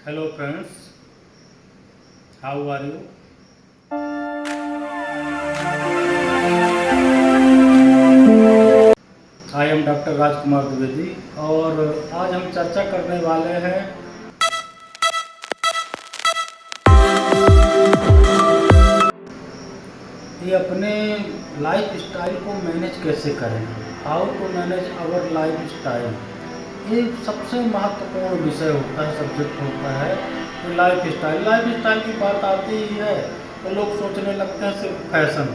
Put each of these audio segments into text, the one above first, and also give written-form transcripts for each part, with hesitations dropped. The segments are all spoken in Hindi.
Hello friends, how are you? I am doctor Rajkumar Dwivedi और आज हम चर्चा करने वाले हैं कि अपने लाइफ स्टाइल को मैनेज कैसे करें। How to manage our life style, ये सबसे महत्वपूर्ण विषय होता है, सब्जेक्ट होता है। तो लाइफ स्टाइल की बात आती ही है तो लोग सोचने लगते हैं सिर्फ फैशन।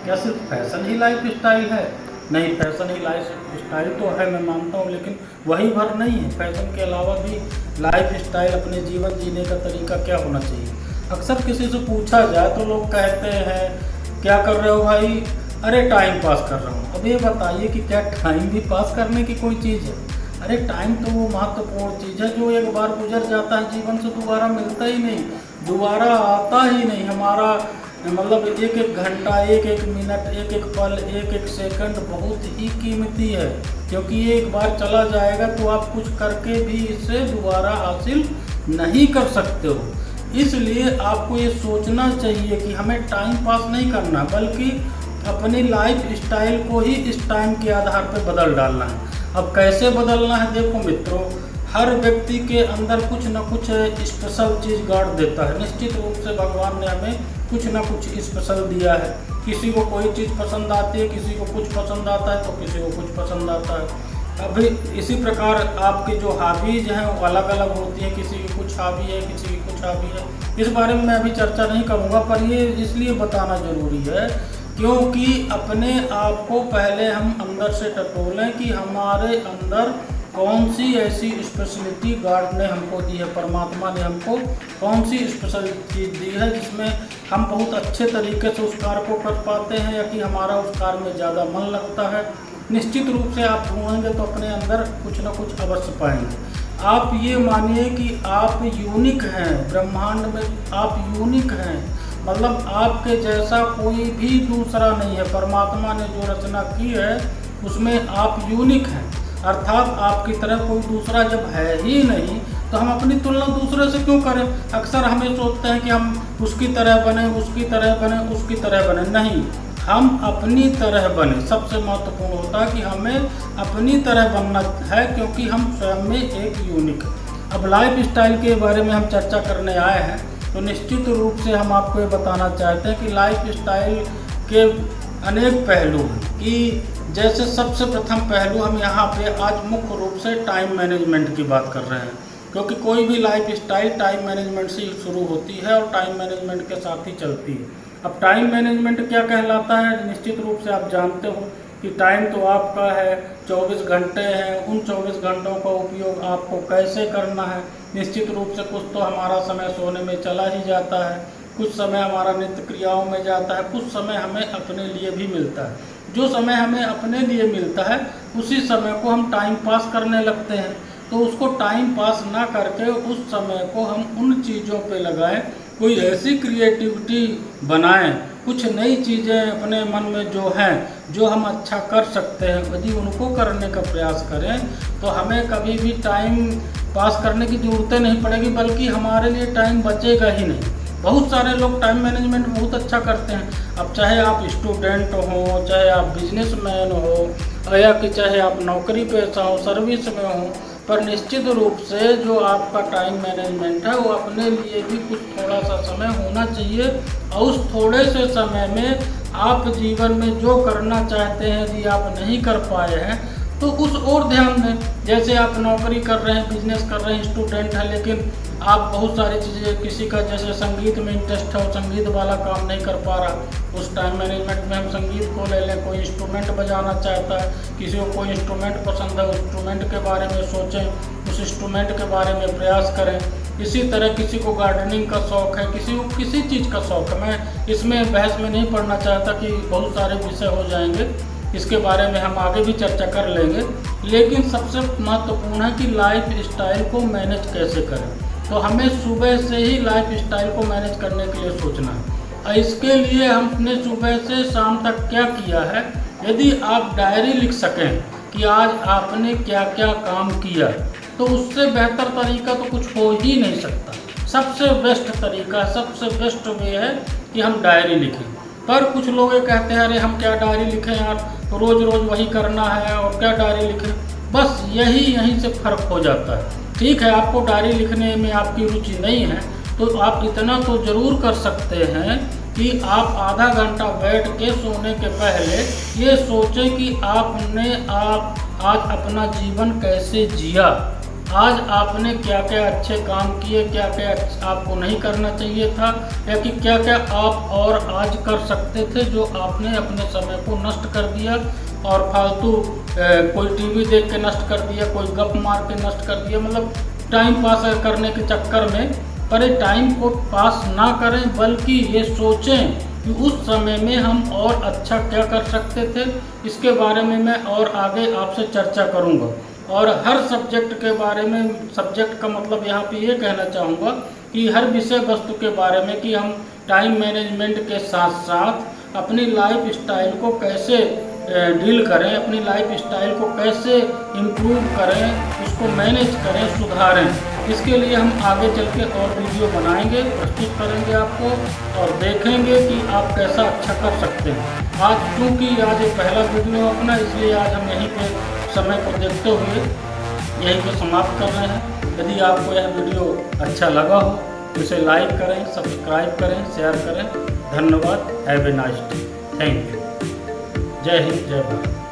क्या सिर्फ फैशन ही लाइफ स्टाइल है? नहीं, फैशन ही लाइफ स्टाइल तो है, मैं मानता हूँ, लेकिन वही भर नहीं है। फैशन के अलावा भी लाइफ स्टाइल, अपने जीवन जीने का तरीका क्या होना चाहिए। अक्सर किसी से पूछा जाए तो लोग कहते हैं क्या कर रहे हो भाई? अरे टाइम पास कर रहा हूँ। अब ये बताइए कि क्या टाइम भी पास करने की कोई चीज़ है? अरे टाइम तो वो महत्वपूर्ण चीज़ है जो एक बार गुजर जाता है जीवन से, दोबारा मिलता ही नहीं, दोबारा आता ही नहीं। हमारा मतलब एक एक घंटा, एक एक मिनट, एक एक पल, एक एक सेकंड बहुत ही कीमती है, क्योंकि ये एक बार चला जाएगा तो आप कुछ करके भी इसे दोबारा हासिल नहीं कर सकते हो। इसलिए आपको ये सोचना चाहिए कि हमें टाइम पास नहीं करना, बल्कि अपनी लाइफ स्टाइल को ही इस टाइम के आधार पर बदल डालना है। अब कैसे बदलना है? देखो मित्रों, हर व्यक्ति के अंदर कुछ न कुछ स्पेशल चीज़ गाड़ देता है। निश्चित रूप से भगवान ने हमें कुछ न कुछ स्पेशल दिया है। किसी को कोई चीज़ पसंद आती है, किसी को कुछ पसंद आता है, तो किसी को कुछ पसंद आता है। अभी इसी प्रकार आपके जो हॉबीज हैं वो अलग अलग होती है। किसी की कुछ हॉबी है, किसी की कुछ हॉबी है। इस बारे में मैं अभी चर्चा नहीं करूँगा, पर ये इसलिए बताना ज़रूरी है क्योंकि अपने आप को पहले हम अंदर से टटोलें कि हमारे अंदर कौन सी ऐसी स्पेशलिटी गॉड ने हमको दी है, परमात्मा ने हमको कौन सी स्पेशल चीज़ दी है जिसमें हम बहुत अच्छे तरीके से उस कार्य को कर पाते हैं, या कि हमारा उस कार्य में ज़्यादा मन लगता है। निश्चित रूप से आप ढूंढेंगे तो अपने अंदर कुछ न कुछ अवश्य पाएंगे। आप ये मानिए कि आप यूनिक हैं, ब्रह्मांड में आप यूनिक हैं, मतलब आपके जैसा कोई भी दूसरा नहीं है। परमात्मा ने जो रचना की है उसमें आप यूनिक हैं, अर्थात आपकी तरह कोई दूसरा जब है ही नहीं तो हम अपनी तुलना दूसरे से क्यों करें। अक्सर हमें सोचते हैं कि हम उसकी तरह बने, उसकी तरह बने, उसकी तरह बने। नहीं, हम अपनी तरह बने। सबसे महत्वपूर्ण होता है कि हमें अपनी तरह बनना है, क्योंकि हम स्वयं में एक यूनिक है। अब लाइफ स्टाइल के बारे में हम चर्चा करने आए हैं, तो निश्चित रूप से हम आपको ये बताना चाहते हैं कि लाइफ स्टाइल के अनेक पहलू हैं। कि जैसे सबसे प्रथम पहलू हम यहाँ पे आज मुख्य रूप से टाइम मैनेजमेंट की बात कर रहे हैं, क्योंकि कोई भी लाइफ स्टाइल टाइम मैनेजमेंट से ही शुरू होती है और टाइम मैनेजमेंट के साथ ही चलती है। अब टाइम मैनेजमेंट क्या कहलाता है? निश्चित रूप से आप जानते हो कि टाइम तो आपका है, 24 घंटे हैं। उन 24 घंटों का उपयोग आपको कैसे करना है? निश्चित रूप से कुछ तो हमारा समय सोने में चला ही जाता है, कुछ समय हमारा नित्य क्रियाओं में जाता है, कुछ समय हमें अपने लिए भी मिलता है। जो समय हमें अपने लिए मिलता है उसी समय को हम टाइम पास करने लगते हैं। तो उसको टाइम पास ना करके उस समय को हम उन चीज़ों पे लगाएं, कोई ऐसी क्रिएटिविटी बनाएं, कुछ नई चीज़ें अपने मन में जो हैं, जो हम अच्छा कर सकते हैं, यदि उनको करने का प्रयास करें तो हमें कभी भी टाइम पास करने की ज़रूरत नहीं पड़ेगी, बल्कि हमारे लिए टाइम बचेगा ही नहीं। बहुत सारे लोग टाइम मैनेजमेंट बहुत अच्छा करते हैं। अब चाहे आप स्टूडेंट हो, चाहे आप बिजनेसमैन हो, या कि चाहे आप नौकरी पेशा हो, सर्विस में हो, पर निश्चित रूप से जो आपका टाइम मैनेजमेंट है वो अपने लिए भी कुछ थोड़ा सा समय होना चाहिए। और उस थोड़े से समय में आप जीवन में जो करना चाहते हैं यदि आप नहीं कर पाए हैं तो उस ओर ध्यान दें। जैसे आप नौकरी कर रहे हैं, बिजनेस कर रहे हैं, स्टूडेंट हैं, लेकिन आप बहुत सारी चीज़ें, किसी का जैसे संगीत में इंटरेस्ट है, वो संगीत वाला काम नहीं कर पा रहा, उस टाइम मैनेजमेंट में हम संगीत को ले लें। कोई इंस्ट्रूमेंट बजाना चाहता है, किसी को कोई इंस्ट्रूमेंट पसंद है, उस इंस्ट्रूमेंट के बारे में सोचें, उस इंस्ट्रूमेंट के बारे में प्रयास करें। इसी तरह किसी को गार्डनिंग का शौक़ है, किसी को किसी चीज़ का शौक़ है। मैं इसमें बहस में नहीं पढ़ना चाहता कि बहुत सारे विषय हो जाएंगे, इसके बारे में हम आगे भी चर्चा कर लेंगे। लेकिन सबसे महत्वपूर्ण है कि लाइफ स्टाइल को मैनेज कैसे करें। तो हमें सुबह से ही लाइफ स्टाइल को मैनेज करने के लिए सोचना है। और इसके लिए हमने सुबह से शाम तक क्या किया है, यदि आप डायरी लिख सकें कि आज आपने क्या क्या काम किया, तो उससे बेहतर तरीका तो कुछ हो ही नहीं सकता। सबसे बेस्ट तरीका, सबसे बेस्ट वे है कि हम डायरी लिखें। पर कुछ लोग ये कहते हैं अरे हम क्या डायरी लिखें यार, रोज़ रोज़ वही करना है और क्या डायरी लिखें। बस यहीं से फ़र्क हो जाता है। ठीक है, आपको डायरी लिखने में आपकी रुचि नहीं है तो आप इतना तो ज़रूर कर सकते हैं कि आप आधा घंटा बैठ के सोने के पहले ये सोचें कि आपने आज अपना जीवन कैसे जिया, आज आपने क्या क्या अच्छे काम किए, क्या क्या आपको नहीं करना चाहिए था, या कि क्या क्या आप और आज कर सकते थे जो आपने अपने समय को नष्ट कर दिया और फालतू कोई टीवी देख के नष्ट कर दिया, कोई गप मार के नष्ट कर दिया, मतलब टाइम पास करने के चक्कर में। पर टाइम को पास ना करें बल्कि ये सोचें कि उस समय में हम और अच्छा क्या कर सकते थे। इसके बारे में मैं और आगे आपसे चर्चा करूँगा और हर सब्जेक्ट के बारे में, सब्जेक्ट का मतलब यहाँ पे ये कहना चाहूँगा कि हर विषय वस्तु के बारे में कि हम टाइम मैनेजमेंट के साथ साथ अपनी लाइफ स्टाइल को कैसे डील करें, अपनी लाइफ स्टाइल को कैसे इम्प्रूव करें, उसको मैनेज करें, सुधारें। इसके लिए हम आगे चल के और वीडियो बनाएंगे, प्रस्तुत करेंगे आपको और देखेंगे कि आप कैसा अच्छा कर सकते हैं। आज चूँकि आज एक पहला वीडियो अपना, इसलिए आज हम यहीं पे समय को देखते हुए यहीं पे समाप्त कर रहे हैं। यदि आपको यह वीडियो अच्छा लगा हो तो इसे लाइक करें, सब्सक्राइब करें, शेयर करें। धन्यवाद। Have a nice day. Thank you. जय हिंद, जय भारत।